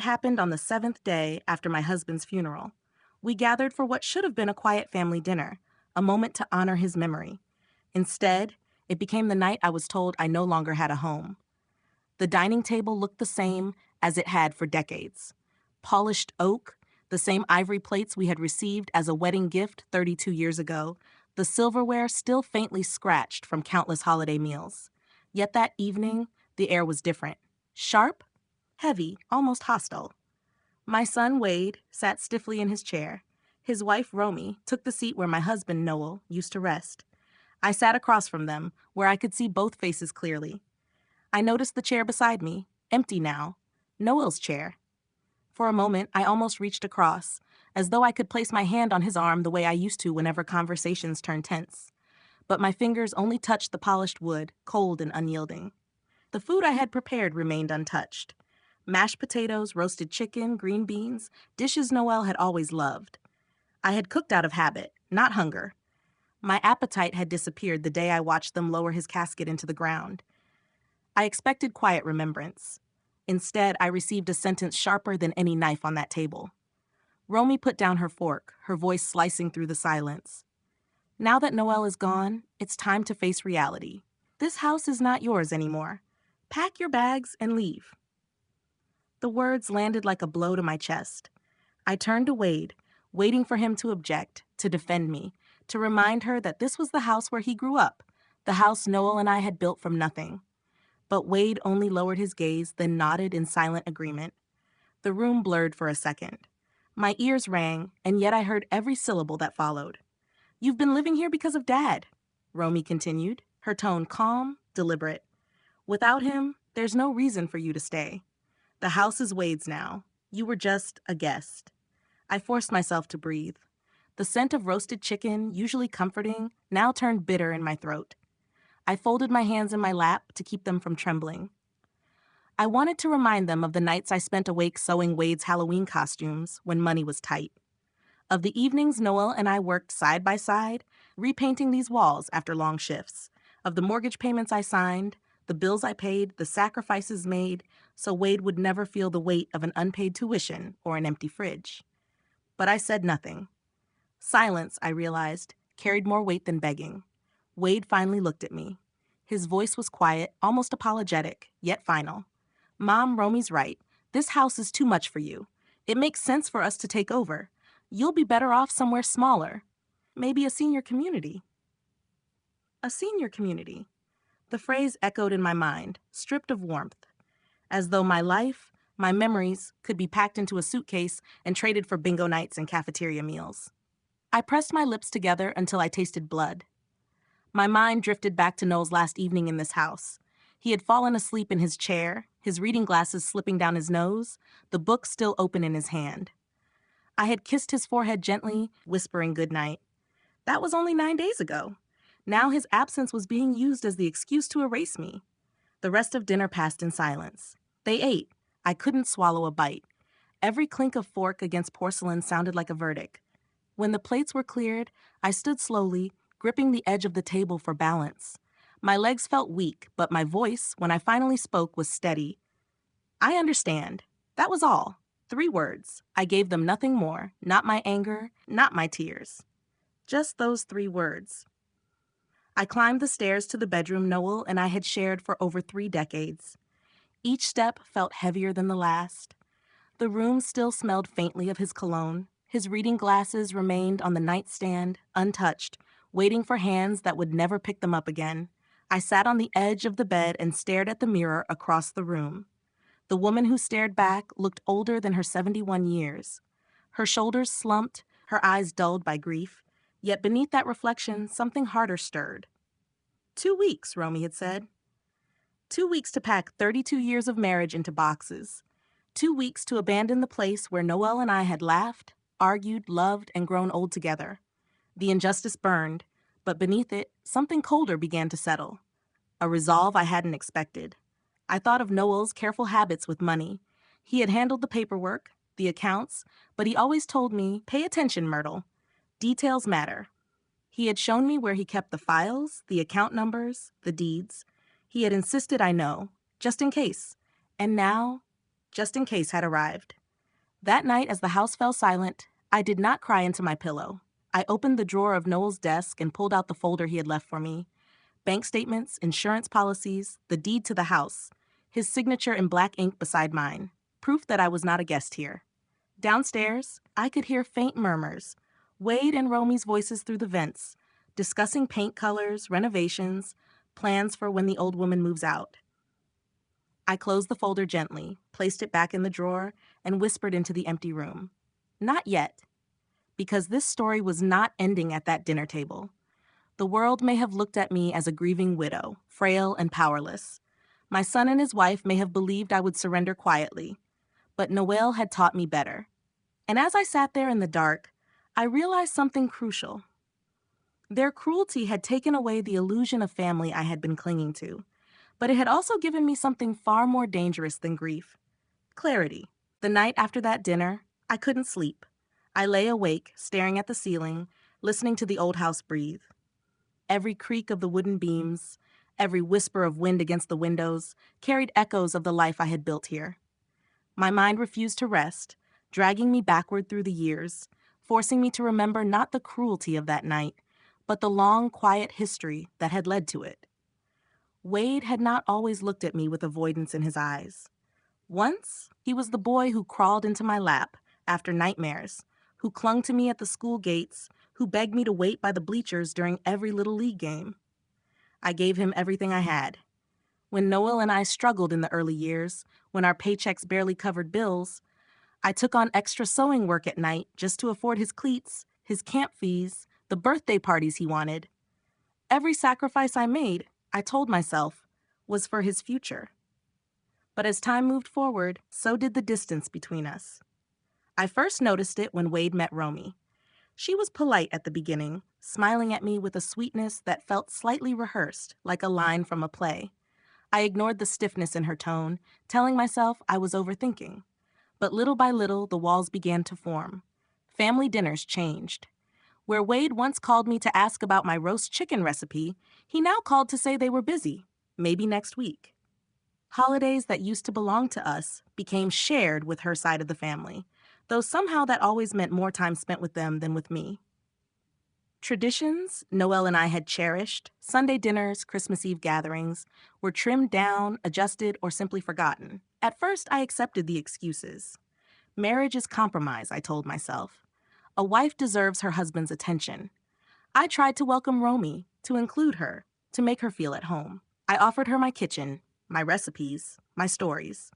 happened on the seventh day after my husband's funeral. We gathered for what should have been a quiet family dinner, a moment to honor his memory. Instead, it became the night I was told I no longer had a home. The dining table looked the same as it had for decades. Polished oak, the same ivory plates we had received as a wedding gift 32 years ago, the silverware still faintly scratched from countless holiday meals. Yet that evening, the air was different. Sharp, heavy, almost hostile. My son, Wade, sat stiffly in his chair. His wife, Romy, took the seat where my husband, Noel, used to rest. I sat across from them, where I could see both faces clearly. I noticed the chair beside me, empty now, Noel's chair. For a moment, I almost reached across, as though I could place my hand on his arm the way I used to whenever conversations turned tense. But my fingers only touched the polished wood, cold and unyielding. The food I had prepared remained untouched. Mashed potatoes, roasted chicken, green beans, dishes Noel had always loved. I had cooked out of habit, not hunger. My appetite had disappeared the day I watched them lower his casket into the ground. I expected quiet remembrance. Instead, I received a sentence sharper than any knife on that table. Romy put down her fork, her voice slicing through the silence. Now that Noel is gone, it's time to face reality. This house is not yours anymore. Pack your bags and leave. The words landed like a blow to my chest. I turned to Wade, waiting for him to object, to defend me, to remind her that this was the house where he grew up, the house Noel and I had built from nothing. But Wade only lowered his gaze, then nodded in silent agreement. The room blurred for a second. My ears rang, and yet I heard every syllable that followed. "You've been living here because of Dad," Romy continued, her tone calm, deliberate. "Without him, there's no reason for you to stay. The house is Wade's now. You were just a guest." I forced myself to breathe. The scent of roasted chicken, usually comforting, now turned bitter in my throat. I folded my hands in my lap to keep them from trembling. I wanted to remind them of the nights I spent awake sewing Wade's Halloween costumes when money was tight. Of the evenings Noel and I worked side by side, repainting these walls after long shifts. Of the mortgage payments I signed, the bills I paid, the sacrifices made, so Wade would never feel the weight of an unpaid tuition or an empty fridge. But I said nothing. Silence, I realized, carried more weight than begging. Wade finally looked at me. His voice was quiet, almost apologetic, yet final. "Mom, Romy's right. This house is too much for you. It makes sense for us to take over. You'll be better off somewhere smaller. Maybe a senior community." A senior community. The phrase echoed in my mind, stripped of warmth, as though my life, my memories, could be packed into a suitcase and traded for bingo nights and cafeteria meals. I pressed my lips together until I tasted blood. My mind drifted back to Noel's last evening in this house. He had fallen asleep in his chair, his reading glasses slipping down his nose, the book still open in his hand. I had kissed his forehead gently, whispering goodnight. That was only 9 days ago. Now his absence was being used as the excuse to erase me. The rest of dinner passed in silence. They ate. I couldn't swallow a bite. Every clink of fork against porcelain sounded like a verdict. When the plates were cleared, I stood slowly, gripping the edge of the table for balance. My legs felt weak, but my voice, when I finally spoke, was steady. "I understand." That was all. 3 words. I gave them nothing more, not my anger, not my tears. Just those 3 words. I climbed the stairs to the bedroom Noel and I had shared for over 3 decades. Each step felt heavier than the last. The room still smelled faintly of his cologne. His reading glasses remained on the nightstand, untouched, waiting for hands that would never pick them up again. I sat on the edge of the bed and stared at the mirror across the room. The woman who stared back looked older than her 71 years. Her shoulders slumped, her eyes dulled by grief, yet beneath that reflection, something harder stirred. 2 weeks, Romy had said. 2 weeks to pack 32 years of marriage into boxes. 2 weeks to abandon the place where Noel and I had laughed, argued, loved, and grown old together. The injustice burned, but beneath it, something colder began to settle. A resolve I hadn't expected. I thought of Noel's careful habits with money. He had handled the paperwork, the accounts, but he always told me, "Pay attention, Myrtle. Details matter." He had shown me where he kept the files, the account numbers, the deeds. He had insisted I know, just in case. And now, just in case, had arrived. That night, as the house fell silent, I did not cry into my pillow. I opened the drawer of Noel's desk and pulled out the folder he had left for me. Bank statements, insurance policies, the deed to the house, his signature in black ink beside mine. Proof that I was not a guest here. Downstairs, I could hear faint murmurs, Wade and Romy's voices through the vents, discussing paint colors, renovations, plans for when the old woman moves out. I closed the folder gently, placed it back in the drawer, and whispered into the empty room. Not yet, because this story was not ending at that dinner table. The world may have looked at me as a grieving widow, frail and powerless. My son and his wife may have believed I would surrender quietly, but Noel had taught me better. And as I sat there in the dark, I realized something crucial. Their cruelty had taken away the illusion of family I had been clinging to, but it had also given me something far more dangerous than grief. Clarity. The night after that dinner, I couldn't sleep. I lay awake, staring at the ceiling, listening to the old house breathe. Every creak of the wooden beams, every whisper of wind against the windows, carried echoes of the life I had built here. My mind refused to rest, dragging me backward through the years, forcing me to remember not the cruelty of that night, but the long, quiet history that had led to it. Wade had not always looked at me with avoidance in his eyes. Once, he was the boy who crawled into my lap after nightmares, who clung to me at the school gates, who begged me to wait by the bleachers during every Little League game. I gave him everything I had. When Noel and I struggled in the early years, when our paychecks barely covered bills, I took on extra sewing work at night just to afford his cleats, his camp fees, the birthday parties he wanted. Every sacrifice I made, I told myself, was for his future. But as time moved forward, so did the distance between us. I first noticed it when Wade met Romy. She was polite at the beginning, smiling at me with a sweetness that felt slightly rehearsed, like a line from a play. I ignored the stiffness in her tone, telling myself I was overthinking. But little by little, the walls began to form. Family dinners changed. Where Wade once called me to ask about my roast chicken recipe, he now called to say they were busy, maybe next week. Holidays that used to belong to us became shared with her side of the family, though somehow that always meant more time spent with them than with me. Traditions Noel and I had cherished, Sunday dinners, Christmas Eve gatherings, were trimmed down, adjusted, or simply forgotten. At first, I accepted the excuses. Marriage is compromise, I told myself. A wife deserves her husband's attention. I tried to welcome Romy, to include her, to make her feel at home. I offered her my kitchen, my recipes, my stories.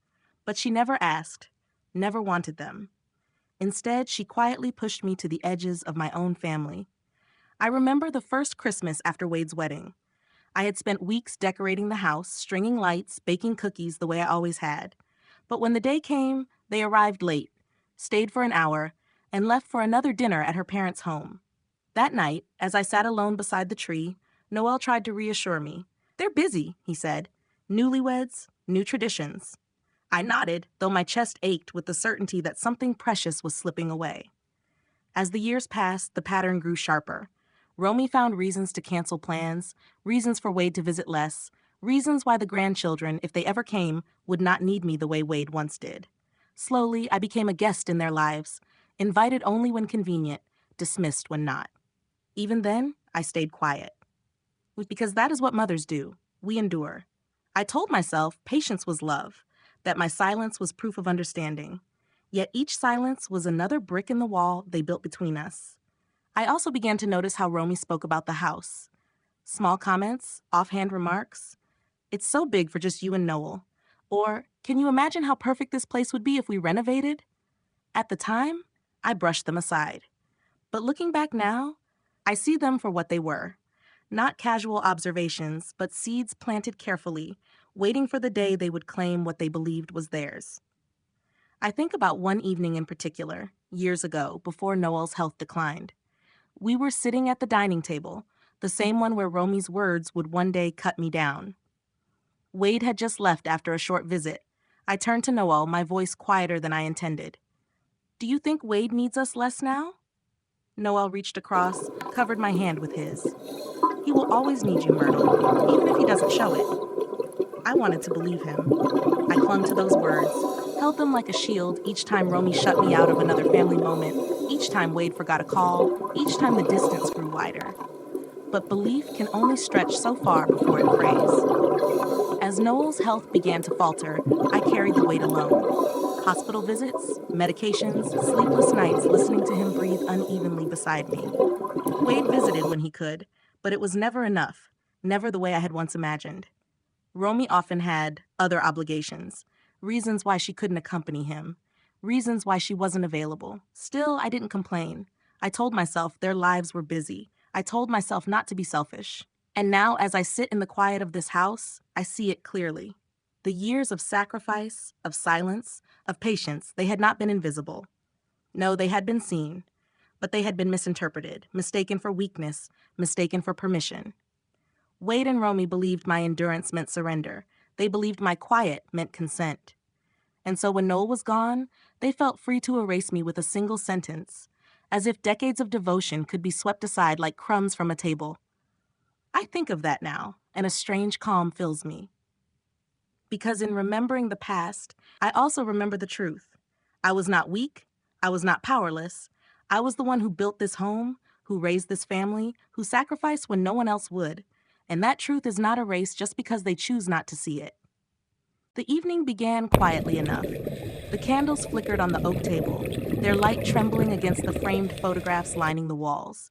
But she never asked, never wanted them. Instead, she quietly pushed me to the edges of my own family. I remember the first Christmas after Wade's wedding. I had spent weeks decorating the house, stringing lights, baking cookies the way I always had. But when the day came, they arrived late, stayed for an hour, and left for another dinner at her parents' home. That night, as I sat alone beside the tree, Noel tried to reassure me. "They're busy," he said. "Newlyweds, new traditions." I nodded, though my chest ached with the certainty that something precious was slipping away. As the years passed, the pattern grew sharper. Romy found reasons to cancel plans, reasons for Wade to visit less, reasons why the grandchildren, if they ever came, would not need me the way Wade once did. Slowly, I became a guest in their lives, invited only when convenient, dismissed when not. Even then, I stayed quiet. Because that is what mothers do. We endure. I told myself patience was love, that my silence was proof of understanding. Yet each silence was another brick in the wall they built between us. I also began to notice how Romy spoke about the house. Small comments, offhand remarks. "It's so big for just you and Noel." Or, "Can you imagine how perfect this place would be if we renovated?" At the time, I brushed them aside. But looking back now, I see them for what they were. Not casual observations, but seeds planted carefully, waiting for the day they would claim what they believed was theirs. I think about one evening in particular, years ago, before Noel's health declined. We were sitting at the dining table, the same one where Romy's words would one day cut me down. Wade had just left after a short visit. I turned to Noel, my voice quieter than I intended. "Do you think Wade needs us less now?" Noel reached across, covered my hand with his. "He will always need you, Myrtle, even if he doesn't show it." I wanted to believe him. I clung to those words, held them like a shield each time Romy shut me out of another family moment, each time Wade forgot a call, each time the distance grew wider. But belief can only stretch so far before it frays. As Noel's health began to falter, I carried the weight alone. Hospital visits, medications, sleepless nights listening to him breathe unevenly beside me. Wade visited when he could, but it was never enough, never the way I had once imagined. Romy often had other obligations, reasons why she couldn't accompany him, reasons why she wasn't available. Still, I didn't complain. I told myself their lives were busy. I told myself not to be selfish. And now, as I sit in the quiet of this house, I see it clearly. The years of sacrifice, of silence, of patience, they had not been invisible. No, they had been seen, but they had been misinterpreted, mistaken for weakness, mistaken for permission. Wade and Romy believed my endurance meant surrender. They believed my quiet meant consent. And so when Noel was gone, they felt free to erase me with a single sentence, as if decades of devotion could be swept aside like crumbs from a table. I think of that now, and a strange calm fills me. Because in remembering the past, I also remember the truth. I was not weak. I was not powerless. I was the one who built this home, who raised this family, who sacrificed when no one else would. And that truth is not erased just because they choose not to see it. The evening began quietly enough. The candles flickered on the oak table, their light trembling against the framed photographs lining the walls.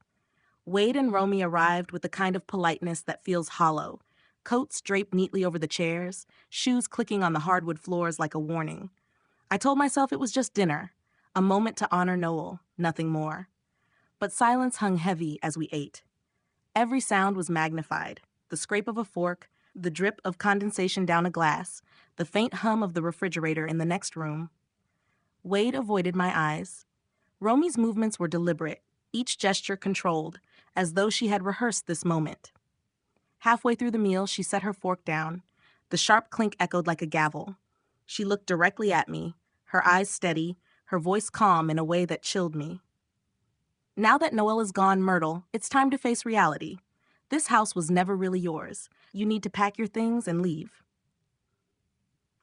Wade and Romy arrived with the kind of politeness that feels hollow, coats draped neatly over the chairs, shoes clicking on the hardwood floors like a warning. I told myself it was just dinner, a moment to honor Noel, nothing more. But silence hung heavy as we ate. Every sound was magnified, the scrape of a fork, the drip of condensation down a glass, the faint hum of the refrigerator in the next room. Wade avoided my eyes. Romy's movements were deliberate, each gesture controlled, as though she had rehearsed this moment. Halfway through the meal, she set her fork down. The sharp clink echoed like a gavel. She looked directly at me, her eyes steady, her voice calm in a way that chilled me. Now that Noel is gone, Myrtle, it's time to face reality. This house was never really yours. You need to pack your things and leave.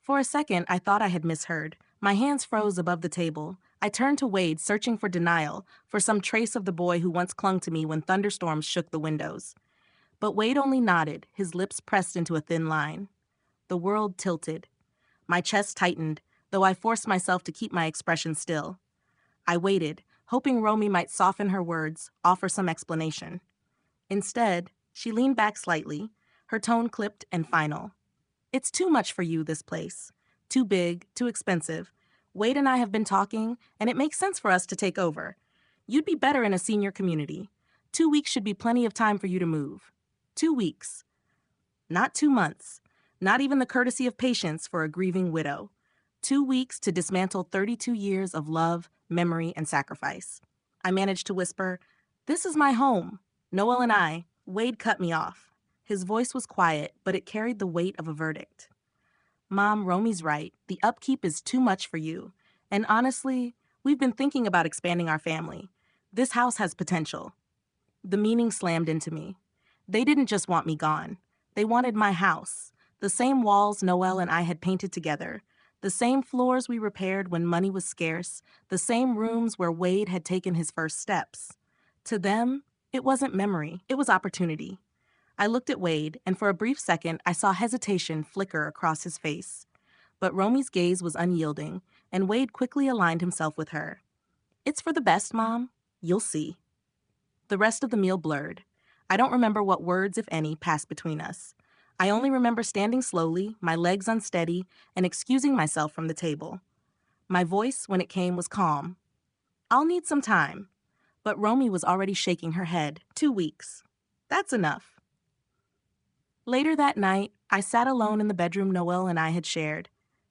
For a second, I thought I had misheard. My hands froze above the table. I turned to Wade, searching for denial, for some trace of the boy who once clung to me when thunderstorms shook the windows. But Wade only nodded, his lips pressed into a thin line. The world tilted. My chest tightened, though I forced myself to keep my expression still. I waited, hoping Romy might soften her words, offer some explanation. Instead, she leaned back slightly, her tone clipped and final. It's too much for you, this place. Too big, too expensive. Wade and I have been talking, and it makes sense for us to take over. You'd be better in a senior community. 2 weeks should be plenty of time for you to move. 2 weeks. Not 2 months. Not even the courtesy of patience for a grieving widow. 2 weeks to dismantle 32 years of love, memory, and sacrifice. I managed to whisper, "This is my home. Noel and I." Wade cut me off. His voice was quiet, but it carried the weight of a verdict. "Mom, Romy's right. The upkeep is too much for you. And honestly, we've been thinking about expanding our family. This house has potential." The meaning slammed into me. They didn't just want me gone. They wanted my house. The same walls Noel and I had painted together. The same floors we repaired when money was scarce. The same rooms where Wade had taken his first steps. To them, it wasn't memory. It was opportunity. I looked at Wade, and for a brief second, I saw hesitation flicker across his face. But Romy's gaze was unyielding, and Wade quickly aligned himself with her. "It's for the best, Mom. You'll see." The rest of the meal blurred. I don't remember what words, if any, passed between us. I only remember standing slowly, my legs unsteady, and excusing myself from the table. My voice, when it came, was calm. "I'll need some time." But Romy was already shaking her head. 2 weeks. That's enough. Later that night, I sat alone in the bedroom Noel and I had shared.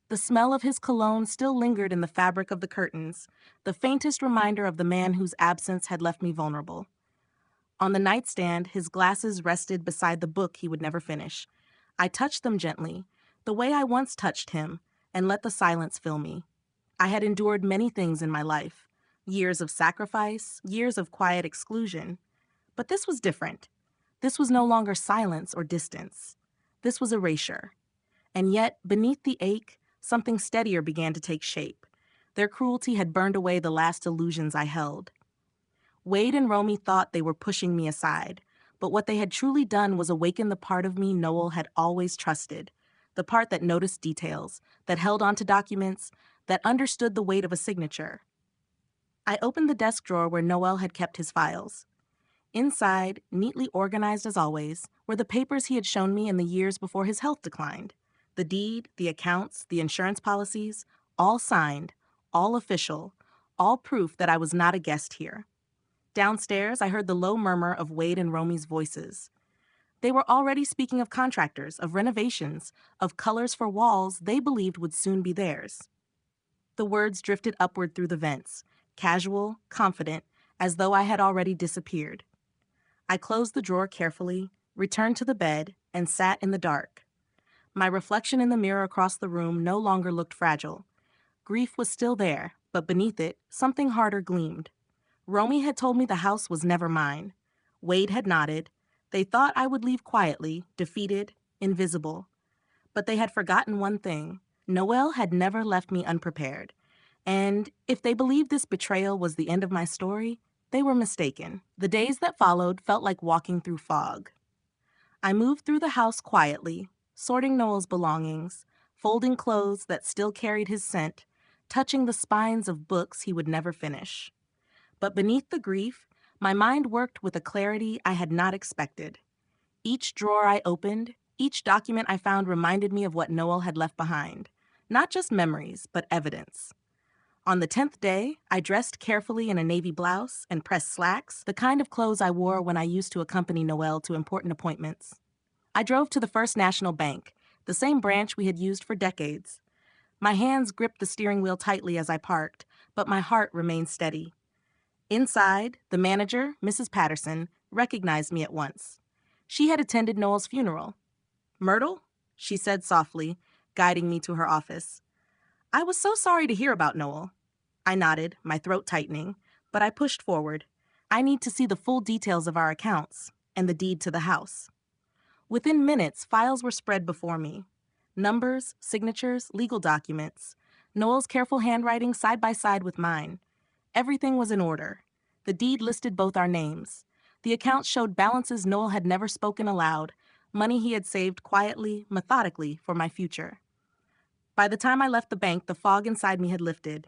The smell of his cologne still lingered in the fabric of the curtains, the faintest reminder of the man whose absence had left me vulnerable. On the nightstand, his glasses rested beside the book he would never finish. I touched them gently, the way I once touched him, and let the silence fill me. I had endured many things in my life, years of sacrifice, years of quiet exclusion. But this was different. This was no longer silence or distance. This was erasure. And yet, beneath the ache, something steadier began to take shape. Their cruelty had burned away the last illusions I held. Wade and Romy thought they were pushing me aside, but what they had truly done was awaken the part of me Noel had always trusted, the part that noticed details, that held onto documents, that understood the weight of a signature. I opened the desk drawer where Noel had kept his files. Inside, neatly organized as always, were the papers he had shown me in the years before his health declined. The deed, the accounts, the insurance policies, all signed, all official, all proof that I was not a guest here. Downstairs, I heard the low murmur of Wade and Romy's voices. They were already speaking of contractors, of renovations, of colors for walls they believed would soon be theirs. The words drifted upward through the vents, casual, confident, as though I had already disappeared. I closed the drawer carefully, returned to the bed, and sat in the dark. My reflection in the mirror across the room no longer looked fragile. Grief was still there, but beneath it, something harder gleamed. Romy had told me the house was never mine. Wade had nodded. They thought I would leave quietly, defeated, invisible. But they had forgotten one thing. Noel had never left me unprepared. And if they believed this betrayal was the end of my story, they were mistaken. The days that followed felt like walking through fog. I moved through the house quietly, sorting Noel's belongings, folding clothes that still carried his scent, touching the spines of books he would never finish. But beneath the grief, my mind worked with a clarity I had not expected. Each drawer I opened, each document I found reminded me of what Noel had left behind. Not just memories, but evidence. On the 10th day, I dressed carefully in a navy blouse and pressed slacks, the kind of clothes I wore when I used to accompany Noel to important appointments. I drove to the First National Bank, the same branch we had used for decades. My hands gripped the steering wheel tightly as I parked, but my heart remained steady. Inside, the manager, Mrs. Patterson, recognized me at once. She had attended Noel's funeral. "Myrtle?" she said softly, guiding me to her office. "I was so sorry to hear about Noel." I nodded, my throat tightening, but I pushed forward. "I need to see the full details of our accounts and the deed to the house." Within minutes, files were spread before me. Numbers, signatures, legal documents. Noel's careful handwriting side by side with mine. Everything was in order. The deed listed both our names. The accounts showed balances Noel had never spoken aloud, money he had saved quietly, methodically, for my future. By the time I left the bank, the fog inside me had lifted.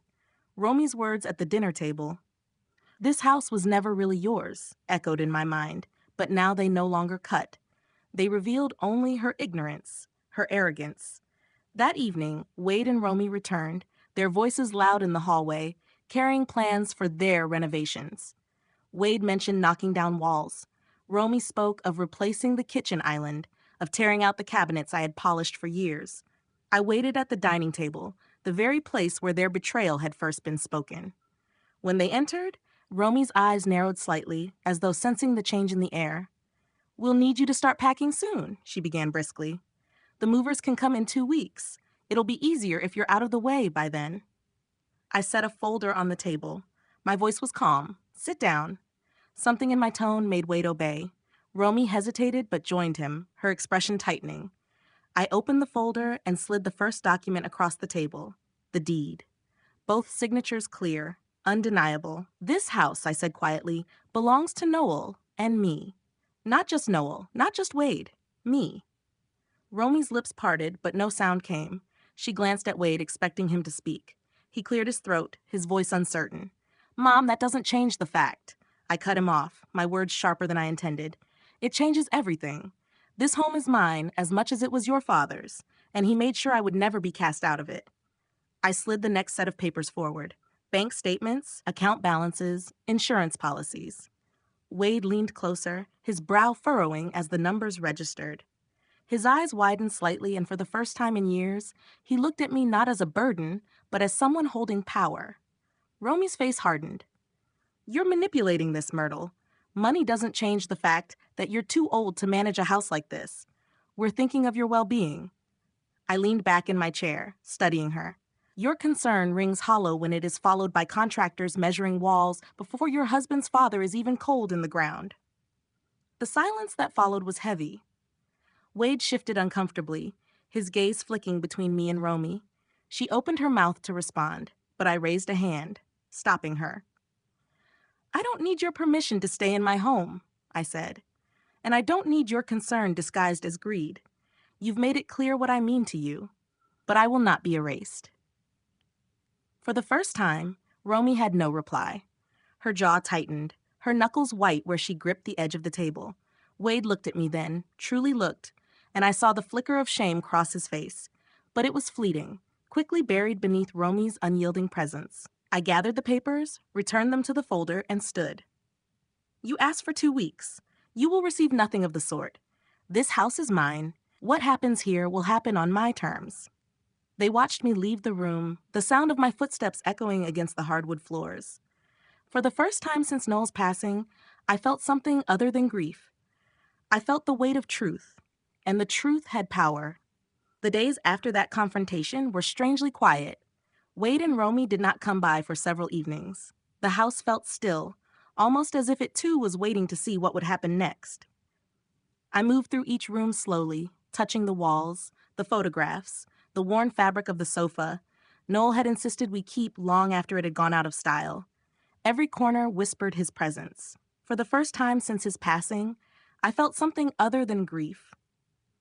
Romy's words at the dinner table, "This house was never really yours," echoed in my mind, but now they no longer cut. They revealed only her ignorance, her arrogance. That evening, Wade and Romy returned, their voices loud in the hallway, carrying plans for their renovations. Wade mentioned knocking down walls. Romy spoke of replacing the kitchen island, of tearing out the cabinets I had polished for years. I waited at the dining table, the very place where their betrayal had first been spoken. When they entered, Romy's eyes narrowed slightly, as though sensing the change in the air. "We'll need you to start packing soon," she began briskly. "The movers can come in 2 weeks. It'll be easier if you're out of the way by then." I set a folder on the table. My voice was calm. "Sit down." Something in my tone made Wade obey. Romy hesitated but joined him, her expression tightening. I opened the folder and slid the first document across the table, the deed. Both signatures clear, undeniable. "This house," I said quietly, "belongs to Noel and me. Not just Noel, not just Wade, me." Romy's lips parted, but no sound came. She glanced at Wade, expecting him to speak. He cleared his throat, his voice uncertain. "Mom, that doesn't change the fact." I cut him off, my words sharper than I intended. "It changes everything. This home is mine as much as it was your father's, and he made sure I would never be cast out of it." I slid the next set of papers forward. Bank statements, account balances, insurance policies. Wade leaned closer, his brow furrowing as the numbers registered. His eyes widened slightly, and for the first time in years, he looked at me not as a burden, but as someone holding power. Romy's face hardened. "You're manipulating this, Myrtle. Money doesn't change the fact that you're too old to manage a house like this. We're thinking of your well-being." I leaned back in my chair, studying her. "Your concern rings hollow when it is followed by contractors measuring walls before your husband's father is even cold in the ground." The silence that followed was heavy. Wade shifted uncomfortably, his gaze flicking between me and Romy. She opened her mouth to respond, but I raised a hand, stopping her. I don't need your permission to stay in my home, I said, and I don't need your concern disguised as greed. You've made it clear what I mean to you, but I will not be erased. For the first time, Romy had no reply. Her jaw tightened, her knuckles white where she gripped the edge of the table. Wade looked at me then, truly looked, and I saw the flicker of shame cross his face. But it was fleeting, quickly buried beneath Romy's unyielding presence. I gathered the papers, returned them to the folder, and stood. You asked for 2 weeks. You will receive nothing of the sort. This house is mine. What happens here will happen on my terms. They watched me leave the room, the sound of my footsteps echoing against the hardwood floors. For the first time since Noel's passing, I felt something other than grief. I felt the weight of truth, and the truth had power. The days after that confrontation were strangely quiet. Wade and Romy did not come by for several evenings. The house felt still, almost as if it too was waiting to see what would happen next. I moved through each room slowly, touching the walls, the photographs, the worn fabric of the sofa. Noel had insisted we keep long after it had gone out of style. Every corner whispered his presence. For the first time since his passing, I felt something other than grief.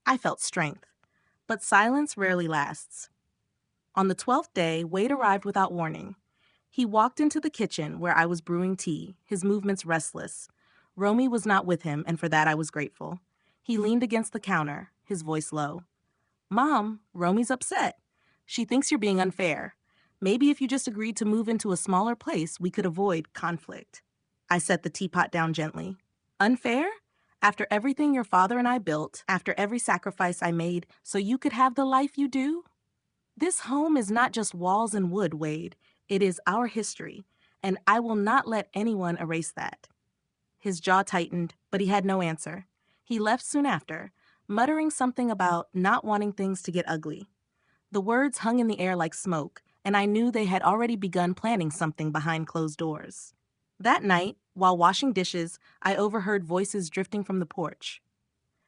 I felt strength. But silence rarely lasts. On the 12th day, Wade arrived without warning. He walked into the kitchen where I was brewing tea, his movements restless. Romy was not with him, and for that I was grateful. He leaned against the counter, his voice low. Mom, Romy's upset. She thinks you're being unfair. Maybe if you just agreed to move into a smaller place, we could avoid conflict. I set the teapot down gently. Unfair? After everything your father and I built, after every sacrifice I made, so you could have the life you do? This home is not just walls and wood, Wade. It is our history, and I will not let anyone erase that. His jaw tightened, but he had no answer. He left soon after, muttering something about not wanting things to get ugly. The words hung in the air like smoke, and I knew they had already begun planning something behind closed doors. That night, while washing dishes, I overheard voices drifting from the porch.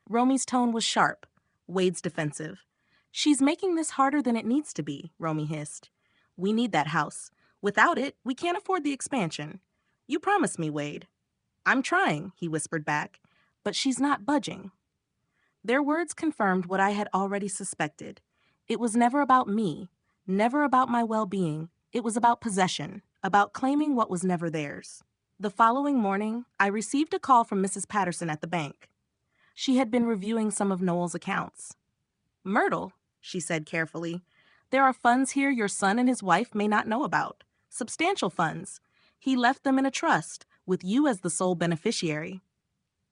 Romy's tone was sharp, Wade's defensive. She's making this harder than it needs to be, Romy hissed. We need that house. Without it, we can't afford the expansion. You promised me, Wade. I'm trying, he whispered back, but she's not budging. Their words confirmed what I had already suspected. It was never about me, never about my well-being. It was about possession, about claiming what was never theirs. The following morning, I received a call from Mrs. Patterson at the bank. She had been reviewing some of Noel's accounts. Myrtle, she said carefully, there are funds here your son and his wife may not know about. Substantial funds. He left them in a trust, with you as the sole beneficiary.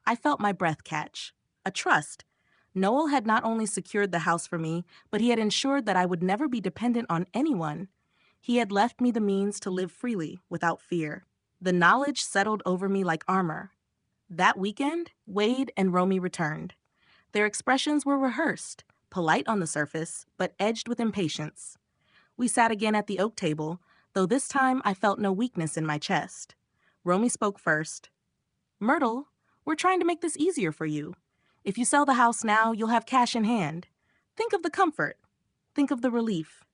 I felt my breath catch. A trust. Noel had not only secured the house for me, but he had ensured that I would never be dependent on anyone. He had left me the means to live freely, without fear. The knowledge settled over me like armor. That weekend, Wade and Romy returned. Their expressions were rehearsed, polite on the surface, but edged with impatience. We sat again at the oak table, though this time I felt no weakness in my chest. Romy spoke first. Myrtle, we're trying to make this easier for you. If you sell the house now, you'll have cash in hand. Think of the comfort. Think of the relief.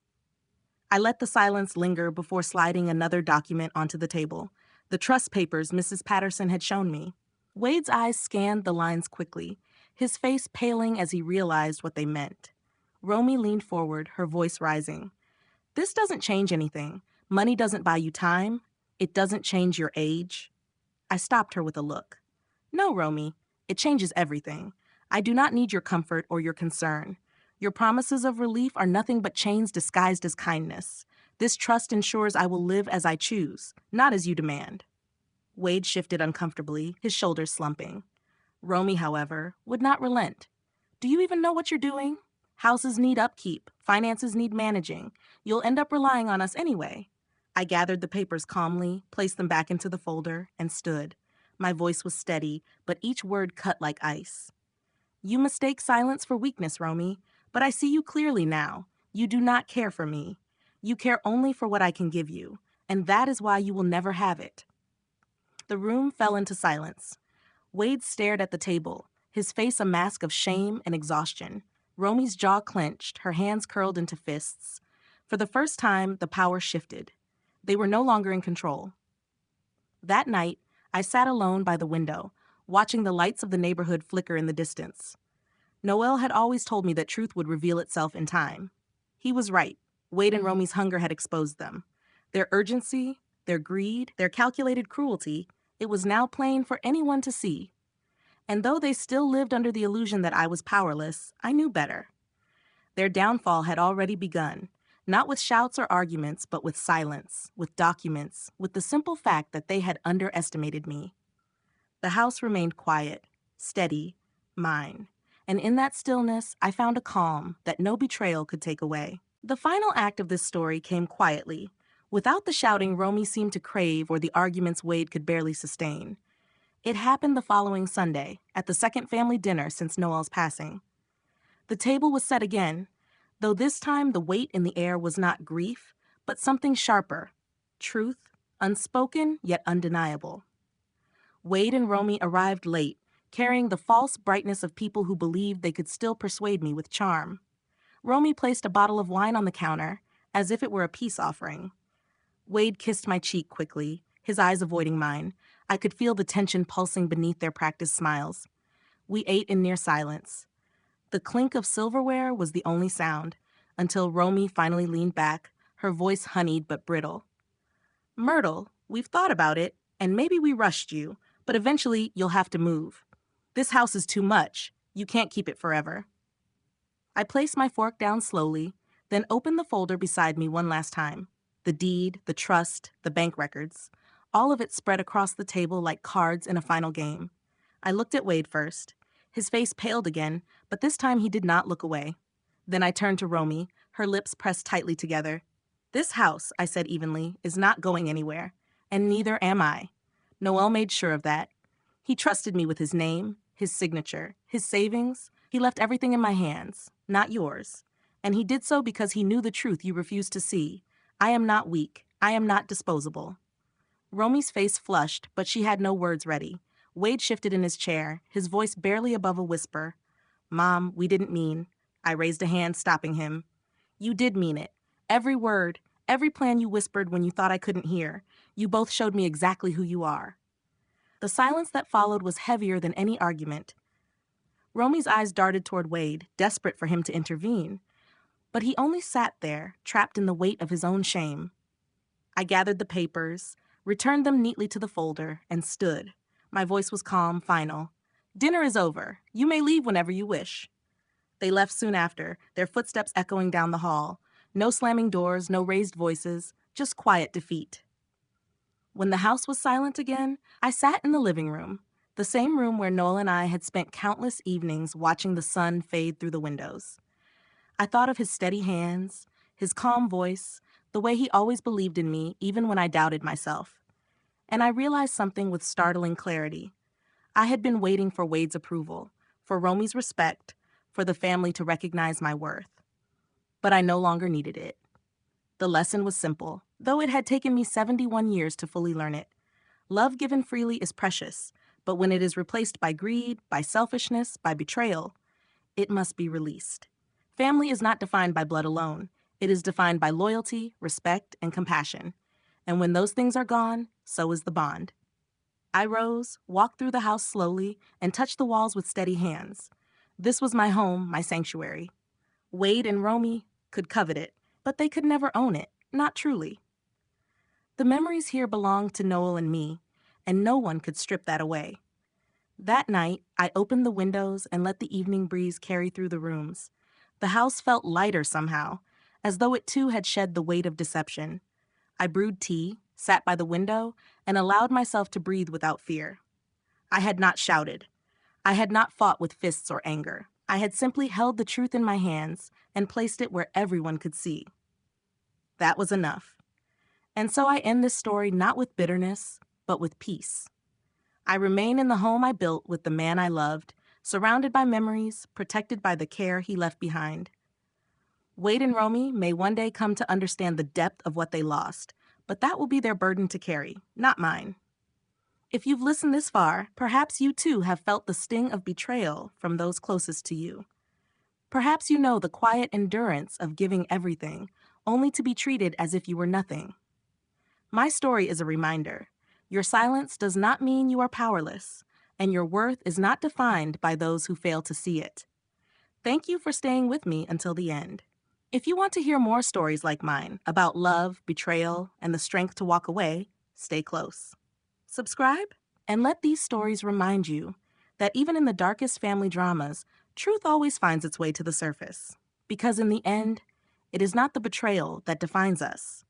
I let the silence linger before sliding another document onto the table, the trust papers Mrs. Patterson had shown me. Wade's eyes scanned the lines quickly, his face paling as he realized what they meant. Romy leaned forward, her voice rising. This doesn't change anything. Money doesn't buy you time. It doesn't change your age. I stopped her with a look. No, Romy, it changes everything. I do not need your comfort or your concern. Your promises of relief are nothing but chains disguised as kindness. This trust ensures I will live as I choose, not as you demand. Wade shifted uncomfortably, his shoulders slumping. Romy, however, would not relent. Do you even know what you're doing? Houses need upkeep. Finances need managing. You'll end up relying on us anyway. I gathered the papers calmly, placed them back into the folder, and stood. My voice was steady, but each word cut like ice. You mistake silence for weakness, Romy, but I see you clearly now. You do not care for me. You care only for what I can give you, and that is why you will never have it. The room fell into silence. Wade stared at the table, his face a mask of shame and exhaustion. Romy's jaw clenched, her hands curled into fists. For the first time, the power shifted. They were no longer in control. That night, I sat alone by the window, watching the lights of the neighborhood flicker in the distance. Noel had always told me that truth would reveal itself in time. He was right. Wade and Romy's hunger had exposed them. Their urgency, their greed, their calculated cruelty, it was now plain for anyone to see. And though they still lived under the illusion that I was powerless, I knew better. Their downfall had already begun, not with shouts or arguments, but with silence, with documents, with the simple fact that they had underestimated me. The house remained quiet, steady, mine. And in that stillness, I found a calm that no betrayal could take away. The final act of this story came quietly, without the shouting Romy seemed to crave or the arguments Wade could barely sustain. It happened the following Sunday, at the second family dinner since Noel's passing. The table was set again, though this time the weight in the air was not grief, but something sharper, truth, unspoken yet undeniable. Wade and Romy arrived late, carrying the false brightness of people who believed they could still persuade me with charm. Romy placed a bottle of wine on the counter, as if it were a peace offering. Wade kissed my cheek quickly, his eyes avoiding mine. I could feel the tension pulsing beneath their practiced smiles. We ate in near silence. The clink of silverware was the only sound, until Romy finally leaned back, her voice honeyed but brittle. "Myrtle, we've thought about it, and maybe we rushed you, but eventually you'll have to move. This house is too much. You can't keep it forever." I placed my fork down slowly, then opened the folder beside me one last time. The deed, the trust, the bank records, all of it spread across the table like cards in a final game. I looked at Wade first. His face paled again, but this time he did not look away. Then I turned to Romy, her lips pressed tightly together. "This house," I said evenly, "is not going anywhere, and neither am I." Noel made sure of that. He trusted me with his name, his signature, his savings. He left everything in my hands, not yours. And he did so because he knew the truth you refused to see. I am not weak. I am not disposable. Romy's face flushed, but she had no words ready. Wade shifted in his chair, his voice barely above a whisper. "Mom, we didn't mean." I raised a hand, stopping him. "You did mean it. Every word, every plan you whispered when you thought I couldn't hear. You both showed me exactly who you are." The silence that followed was heavier than any argument. Romy's eyes darted toward Wade, desperate for him to intervene. But he only sat there, trapped in the weight of his own shame. I gathered the papers, returned them neatly to the folder, and stood. My voice was calm, final. "Dinner is over. You may leave whenever you wish." They left soon after, their footsteps echoing down the hall. No slamming doors, no raised voices, just quiet defeat. When the house was silent again, I sat in the living room, the same room where Noel and I had spent countless evenings watching the sun fade through the windows. I thought of his steady hands, his calm voice, the way he always believed in me, even when I doubted myself. And I realized something with startling clarity. I had been waiting for Wade's approval, for Romy's respect, for the family to recognize my worth. But I no longer needed it. The lesson was simple, though it had taken me 71 years to fully learn it. Love given freely is precious, but when it is replaced by greed, by selfishness, by betrayal, it must be released. Family is not defined by blood alone. It is defined by loyalty, respect, and compassion. And when those things are gone, so is the bond. I rose, walked through the house slowly, and touched the walls with steady hands. This was my home, my sanctuary. Wade and Romy could covet it, but they could never own it, not truly. The memories here belonged to Noel and me, and no one could strip that away. That night, I opened the windows and let the evening breeze carry through the rooms. The house felt lighter somehow, as though it too had shed the weight of deception. I brewed tea, sat by the window, and allowed myself to breathe without fear. I had not shouted. I had not fought with fists or anger. I had simply held the truth in my hands and placed it where everyone could see. That was enough. And so I end this story not with bitterness, but with peace. I remain in the home I built with the man I loved, surrounded by memories, protected by the care he left behind. Wade and Romy may one day come to understand the depth of what they lost, but that will be their burden to carry, not mine. If you've listened this far, perhaps you too have felt the sting of betrayal from those closest to you. Perhaps you know the quiet endurance of giving everything, only to be treated as if you were nothing. My story is a reminder. Your silence does not mean you are powerless, and your worth is not defined by those who fail to see it. Thank you for staying with me until the end. If you want to hear more stories like mine about love, betrayal, and the strength to walk away, stay close. Subscribe and let these stories remind you that even in the darkest family dramas, truth always finds its way to the surface. Because in the end, it is not the betrayal that defines us,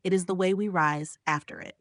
it is the way we rise after it.